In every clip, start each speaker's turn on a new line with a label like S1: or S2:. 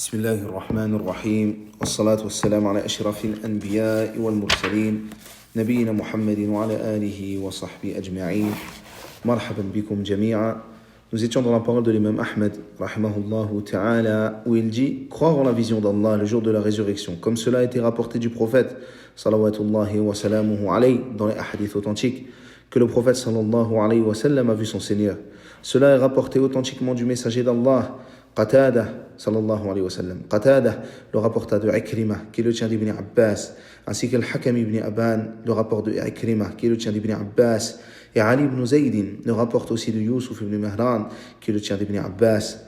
S1: بسم الله الرحمن الرحيم والصلاة والسلام على أشرف الأنبياء والمرسلين نبينا محمد وعلى آله وصحبه أجمعين مرحبا بكم جميعا. Nous étions dans la parole de l'imam Ahmed rahimahullahu ta'ala où il dit croire en la vision d'Allah le jour de la résurrection comme cela a été rapporté du prophète salawatullahi wa salamuhu alayhi dans les hadiths authentiques que le prophète sallallahu alayhi wa sallam a vu son Seigneur. Cela est rapporté authentiquement du messager d'Allah Qatada sallallahu alayhi wa sallam. Qatada le rapporta de Ikrima qui le tient d'Ibn Abbas, ainsi que le Hakam ibn Aban le rapport de Ikrima qui le tient d'Ibn Abbas, et Ali ibn Zaydin le rapporte aussi de Yusuf ibn Mahran qui le tient d'Ibn Abbas.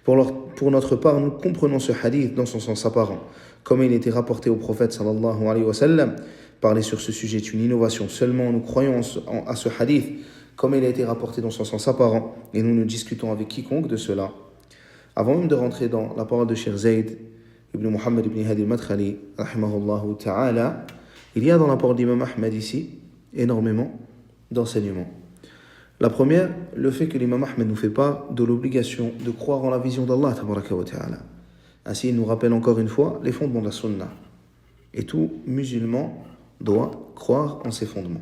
S1: Pour notre part, nous comprenons ce hadith dans son sens apparent. Comme il était rapporté au prophète sallallahu alayhi wa sallam, parler sur ce sujet est une innovation. Seulement nous croyons à ce hadith comme il a été rapporté dans son sens apparent et nous ne discutons avec quiconque de cela. Avant même de rentrer dans la parole de Cheikh Zayd ibn Muhammad ibn Hadi al-Madkhali rahimahullahu ta'ala, il y a dans la parole d'Imam Ahmed ici énormément d'enseignements. La première, le fait que l'imam Ahmed nous fait part de l'obligation de croire en la vision d'Allah tabaraka wa ta'ala. Ainsi, il nous rappelle encore une fois les fondements de la sunna. Et tout musulman doit croire en ces fondements.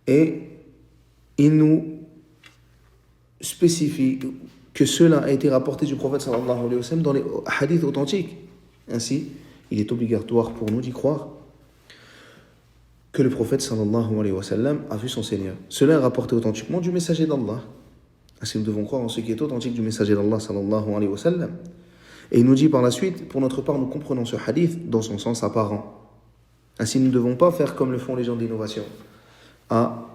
S1: Et il nous spécifie que cela a été rapporté du prophète sallallahu alayhi wa sallam dans les hadiths authentiques. Ainsi, il est obligatoire pour nous d'y croire que le prophète sallallahu alayhi wa sallam a vu son Seigneur. Cela est rapporté authentiquement du messager d'Allah. Ainsi, nous devons croire en ce qui est authentique du messager d'Allah sallallahu alayhi wa sallam. Et il nous dit par la suite, pour notre part, nous comprenons ce hadith dans son sens apparent. Ainsi, nous ne devons pas faire comme le font les gens d'innovation, à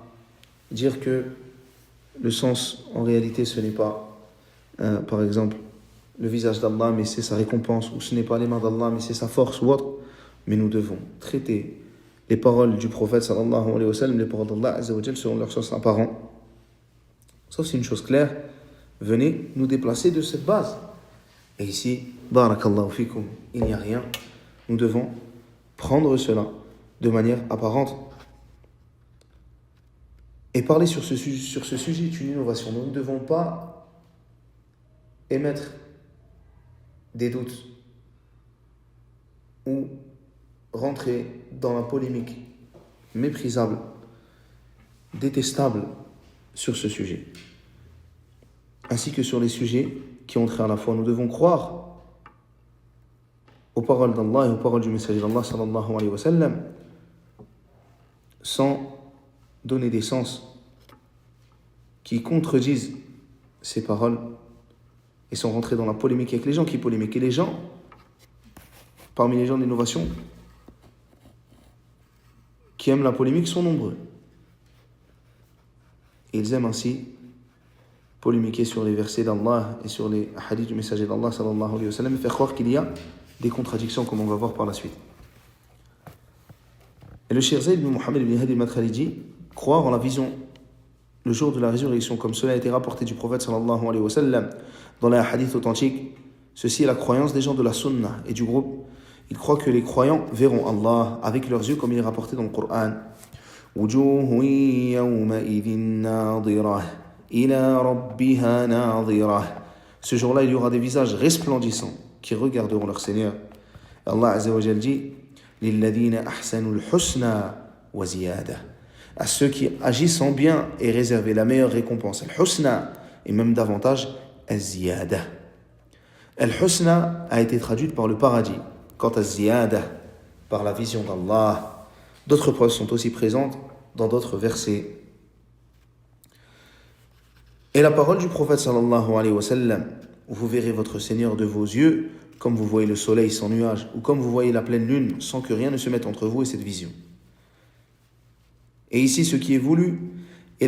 S1: dire que le sens, en réalité, ce n'est pas par exemple le visage d'Allah mais c'est sa récompense, ou ce n'est pas les mains d'Allah mais c'est sa force ou autre. Mais nous devons traiter les paroles du prophète sallallahu alayhi wa sallam, les paroles d'Allah azza wa jal selon leur sens apparent, sauf si une chose claire, venez nous déplacer de cette base. Et ici, barakallahu fikum, il n'y a rien. Nous devons prendre cela de manière apparente. Et parler sur ce sujet est une innovation. Nous ne devons pas émettre des doutes ou rentrer dans la polémique méprisable, détestable sur ce sujet, ainsi que sur les sujets qui ont trait à la foi. Nous devons croire aux paroles d'Allah et aux paroles du messager d'Allah sallallahu alayhi wa sallam sans donner des sens qui contredisent ces paroles et sans rentrer dans la polémique avec les gens qui polémiquent. Et les gens, parmi les gens d'innovation, qui aiment la polémique sont nombreux. Et ils aiment ainsi polémiquer sur les versets d'Allah et sur les hadiths du messager d'Allah sallallahu alayhi wa sallam et faire croire qu'il y a des contradictions comme on va voir par la suite. Et le Cheikh Zayd ibn Muhammad ibn Hadi al-Madkhali dit croire en la vision le jour de la résurrection comme cela a été rapporté du prophète sallallahu alayhi wa sallam dans les hadiths authentiques, ceci est la croyance des gens de la sunna et du groupe. Ils croient que les croyants verront Allah avec leurs yeux comme il est rapporté dans le Coran. Wujuhun yawma'idhin nadirah ila rabbiha nadirah. Ce jour-là, il y aura des visages resplendissants qui regarderont leur Seigneur. Allah azza wa jalla dit lilladhina ahsanul husna wa ziyada. À ceux qui agissent en bien est réservé la meilleure récompense. Al-husna et même davantage al-ziyada. Al-husna a été traduite par le paradis. Quant à ziyada, par la vision d'Allah. D'autres preuves sont aussi présentes dans d'autres versets. Et la parole du prophète sallallahu alayhi wa sallam, vous verrez votre Seigneur de vos yeux, comme vous voyez le soleil sans nuage, ou comme vous voyez la pleine lune, sans que rien ne se mette entre vous et cette vision. Et ici, ce qui est voulu,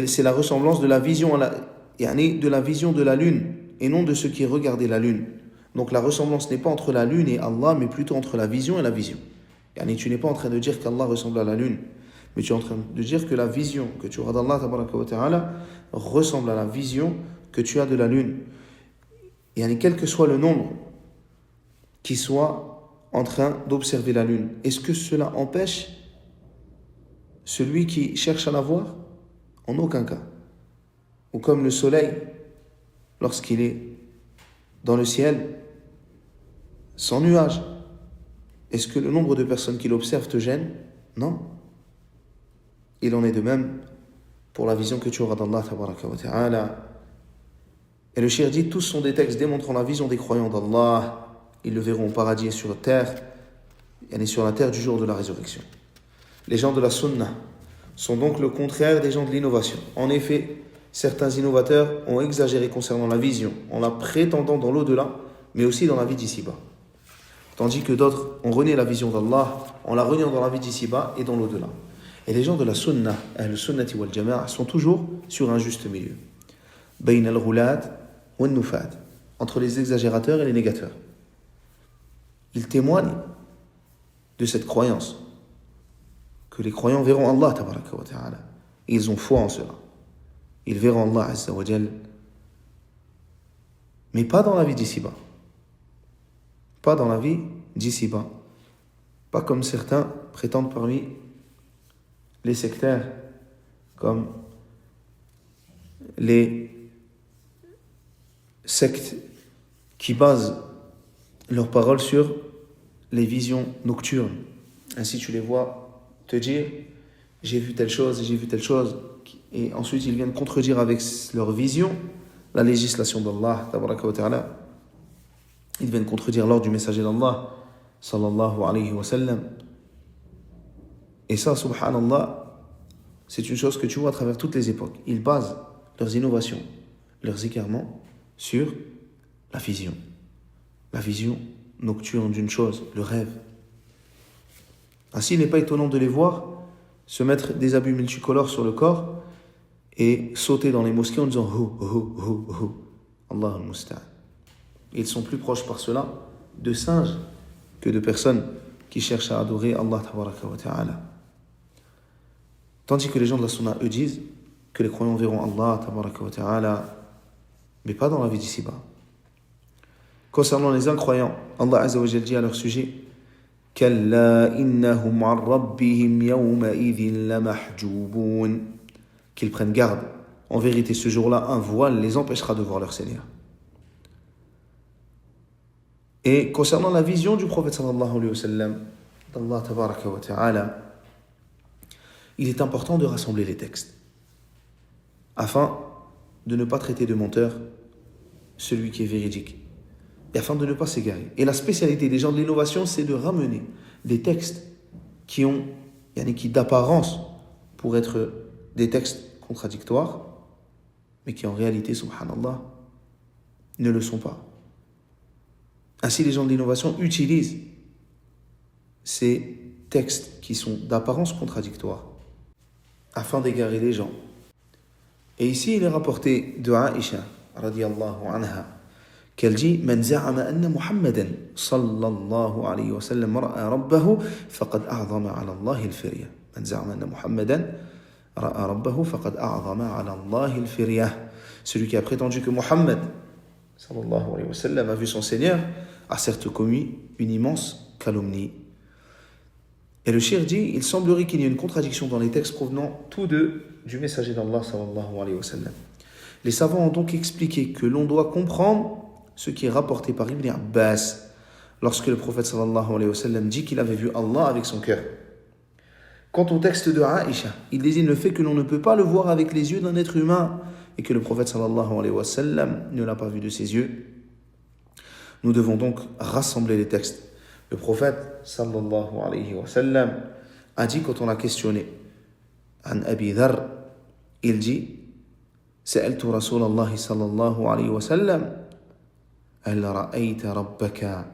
S1: c'est la ressemblance de la vision de la vision de la lune, et non de ce qui est regardé la lune. Donc la ressemblance n'est pas entre la lune et Allah, mais plutôt entre la vision et la vision. Tu n'es pas en train de dire qu'Allah ressemble à la lune, mais tu es en train de dire que la vision que tu auras d'Allah tabaraka wa ta'ala ressemble à la vision que tu as de la lune. Quel que soit le nombre qui soit en train d'observer la lune, est-ce que cela empêche celui qui cherche à la voir? En aucun cas. Ou comme le soleil, lorsqu'il est dans le ciel, sans nuage. Est-ce que le nombre de personnes qui l'observent te gêne? Non. Il en est de même pour la vision que tu auras d'Allah tabaraka wa ta'ala. Et le cheikh dit, tous sont des textes démontrant la vision des croyants d'Allah. Ils le verront au paradis et sur la terre, et sur la terre du jour de la résurrection. Les gens de la sunna sont donc le contraire des gens de l'innovation. En effet, certains innovateurs ont exagéré concernant la vision, en la prétendant dans l'au-delà, mais aussi dans la vie d'ici-bas. Tandis que d'autres ont renié la vision d'Allah en la reniant dans la vie d'ici-bas et dans l'au-delà. Et les gens de la sunna, al-sunnati wal jama'a, sont toujours sur un juste milieu. Bayn al-ghulad wa al-nufad, entre les exagérateurs et les négateurs. Ils témoignent de cette croyance que les croyants verront Allah tabaraka wa ta'ala. Et ils ont foi en cela. Ils verront Allah azza wa jal, mais pas dans la vie d'ici-bas. Pas dans la vie d'ici-bas. Pas comme certains prétendent parmi les sectaires, comme les sectes qui basent leurs paroles sur les visions nocturnes. Ainsi tu les vois te dire j'ai vu telle chose et j'ai vu telle chose, et ensuite ils viennent contredire avec leur vision la législation d'Allah tabaraka wa ta'ala. Ils viennent contredire l'ordre du messager d'Allah sallallahu alayhi wa sallam. Et ça, subhanallah, c'est une chose que tu vois à travers toutes les époques. Ils basent leurs innovations, leurs écartements sur la vision nocturne d'une chose, le rêve. Ainsi, il n'est pas étonnant de les voir se mettre des habits multicolores sur le corps et sauter dans les mosquées en disant hu, Allah al-Musta'an. Ils sont plus proches par cela de singes que de personnes qui cherchent à adorer Allah tabaraka wa ta'ala. Tandis que les gens de la sunna, eux, disent que les croyants verront Allah tabaraka wa ta'ala, mais pas dans la vie d'ici-bas. Concernant les incroyants, Allah azza wa jalla dit à leur sujet: Kalla innahum an rabbihim yawma idhin lamahjubun. Qu'ils prennent garde. En vérité, ce jour-là, un voile les empêchera de voir leur Seigneur. Et concernant la vision du prophète sallallahu alayhi wa sallam, d'Allah tabaraka wa ta'ala, il est important de rassembler les textes afin de ne pas traiter de menteur celui qui est véridique et afin de ne pas s'égarer. Et la spécialité des gens de l'innovation, c'est de ramener des textes qui d'apparence pour être des textes contradictoires, mais qui en réalité, subhanallah, ne le sont pas. Ainsi, les gens de l'innovation utilisent ces textes qui sont d'apparence contradictoire afin d'égarer les gens. Et ici, il est rapporté de Aïcha, radiyallahu anha, qu'elle dit: Man za'ama anna Muhammadan sallallahu alayhi wa sallam ra'a rabbahu faqad a'zama ala Allah al-firya. Man za'ama anna Muhammadan ra'a rabbahu faqad a'zama ala Allah al-firya. Celui qui a prétendu que Muhammad sallallahu alayhi wa sallam a vu son Seigneur a certes commis une immense calomnie. Et le cheikh dit: il semblerait qu'il y ait une contradiction dans les textes provenant tous deux du messager d'Allah sallallahu alayhi wa sallam. Les savants ont donc expliqué que l'on doit comprendre ce qui est rapporté par Ibn Abbas lorsque le prophète sallallahu alayhi wa sallam dit qu'il avait vu Allah avec son cœur. Quant au texte de Aïcha, il désigne le fait que l'on ne peut pas le voir avec les yeux d'un être humain et que le prophète sallallahu alayhi wa sallam ne l'a pas vu de ses yeux. Nous devons donc rassembler les textes. Le prophète sallallahu alayhi wa sallam a dit, quand on l'a questionné, An Abi Dharr, il dit: Sa'altu Rasulallah sallallahu alayhi wa sallam, Hal ra'ayta rabbaka?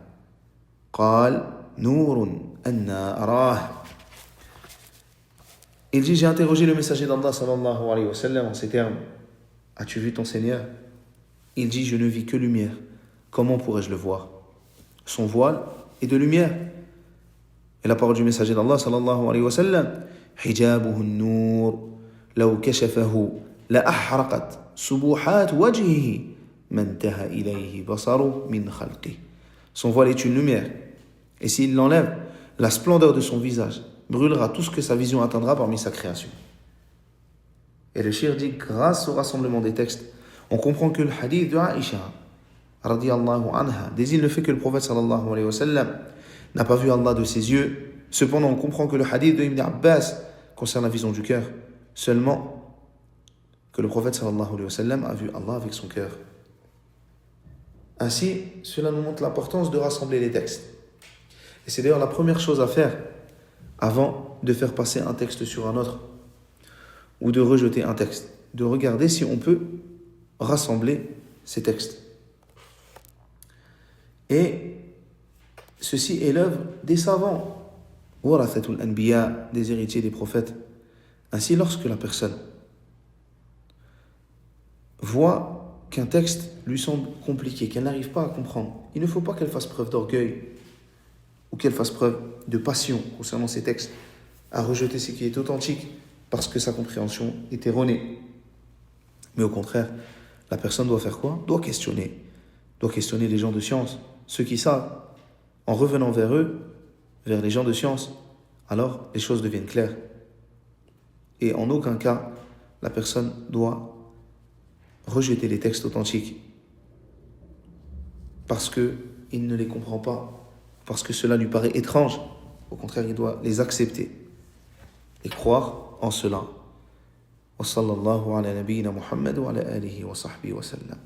S1: Qal, Nourun anna arah. Il dit: j'ai interrogé le messager d'Allah sallallahu alayhi wa sallam en ces termes: As-tu vu ton Seigneur? Il dit: je ne vis que lumière. Comment pourrais-je le voir? Son voile est de lumière. Et la parole du messager d'Allah sallallahu alayhi wa sallam: Hijabuhu an-nur, law kashafahu la ahraqat subuhat wajhihi mantaha ilayhi basaru min khalqi. Son voile est une lumière. Et s'il l'enlève, la splendeur de son visage brûlera tout ce que sa vision atteindra parmi sa création. Et le cheikh dit: grâce au rassemblement des textes, on comprend que le hadith de Aïcha, radiyallahu anha, désigne le fait que le prophète sallallahu alayhi wa sallam n'a pas vu Allah de ses yeux. Cependant, on comprend que le hadith de Ibn Abbas concerne la vision du cœur, seulement que le prophète sallallahu alayhi wa sallam a vu Allah avec son cœur. Ainsi, cela nous montre l'importance de rassembler les textes. Et c'est d'ailleurs la première chose à faire avant de faire passer un texte sur un autre ou de rejeter un texte, de regarder si on peut rassembler ces textes. Et ceci est l'œuvre des savants, warathatul anbiya, des héritiers des prophètes. Ainsi, lorsque la personne voit qu'un texte lui semble compliqué, qu'elle n'arrive pas à comprendre, il ne faut pas qu'elle fasse preuve d'orgueil ou qu'elle fasse preuve de passion concernant ces textes, à rejeter ce qui est authentique parce que sa compréhension est erronée. Mais au contraire, la personne doit faire quoi? Doit questionner les gens de science, ceux qui savent. En revenant vers eux, vers les gens de science, alors les choses deviennent claires. Et en aucun cas, la personne doit rejeter les textes authentiques parce qu'il ne les comprend pas, parce que cela lui paraît étrange. Au contraire, il doit les accepter et croire en cela. Wa sallallahu ala nabiyyina Muhammad wa ala alihi wa sahbihi wa sallam.